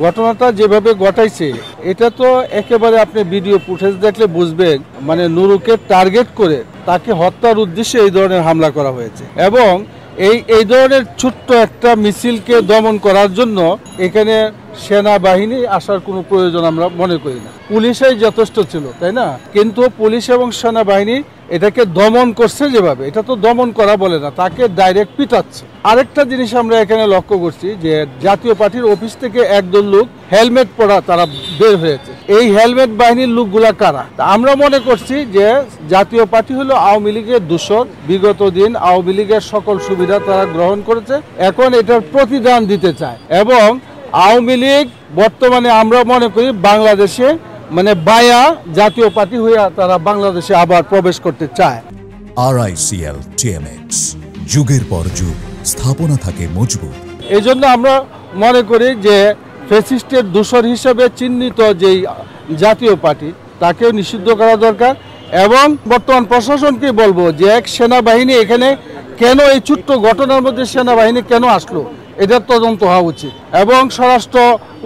ঘটনাটা যেভাবে ঘটাইছে এটা তো একেবারে আপনি ভিডিও ফুটেজ দেখলে বুঝবেন, মানে নুরুকে টার্গেট করে তাকে হত্যার উদ্দেশ্যে এই ধরনের হামলা করা হয়েছে। এবং এই ধরনের ছোট্ট একটা মিছিলকে দমন করার জন্য এখানে সেনাবাহিনী আসার কোনো প্রয়োজন আমরা মনে করি না। পুলিশই যথেষ্ট ছিল, তাই না? কিন্তু পুলিশ এবং সেনাবাহিনী এটাকে দমন করছে যেভাবে, এটা তো দমন করা বলে না, তাকে ডাইরেক্ট পিটাচ্ছে। আরেকটা জিনিস আমরা এখানে লক্ষ্য করছি যে জাতীয় পার্টির অফিস থেকে একদল লোক হেলমেট পরা তারা বের হয়েছে। এই হেলমেট বাহিনীর লোকগুলা কারা? আমরা মনে করছি যে জাতীয় পার্টি হলো আওয়ামী লীগের দূষর। বিগত দিন আওয়ামী লীগের সকল সুবিধা তারা গ্রহণ করেছে, এখন এটার প্রতিদান দিতে চায়। এবং আওয়ামী লীগ বর্তমানে আমরা মনে করি বাংলাদেশে মানে বায়া জাতীয় পার্টি হয়ে তারা বাংলাদেশে আবার প্রবেশ করতে চায়। RICL TMX, যুগের পর যুগ স্থাপনা থাকে মজবুত। এই জন্য আমরা মনে করি যে ফ্যাসিস্টের দূষর হিসেবে চিহ্নিত যেই জাতীয় পার্টি তাকেও নিষিদ্ধ করা দরকার। এবং বর্তমান প্রশাসনকে বলবো যে এক সেনাবাহিনী এখানে কেন, এই ছোট্ট ঘটনার মধ্যে সেনাবাহিনী কেন আসলো, এটার তদন্ত হওয়া উচিত। এবং স্বরাষ্ট্র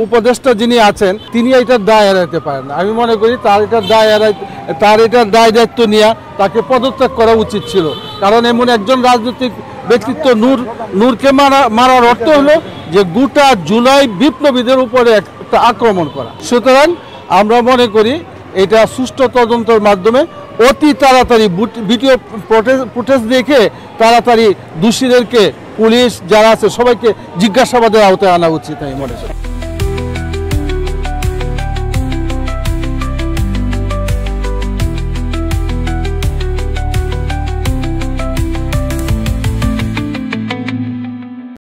উপদেষ্টা যিনি আছেন তিনি এটার দায় এড়াইতে পারেন না। আমি মনে করি তার এটার দায় দায়িত্ব নিয়ে তাকে পদত্যাগ করা উচিত ছিল। কারণ এমন একজন রাজনৈতিক ব্যক্তিত্ব নূরকে মারার অর্থ হলো যে গোটা জুলাই বিপ্লবীদের উপরে একটা আক্রমণ করা। সুতরাং আমরা মনে করি এটা সুষ্ঠু তদন্তের মাধ্যমে অতি তাড়াতাড়ি ভিডিও ফুটেজ দেখে তাড়াতাড়ি দোষীদেরকে পুলিশ যারা আছে সবাইকে জিজ্ঞাসাবাদের আওতায় আনা উচিত আমি মনে করি।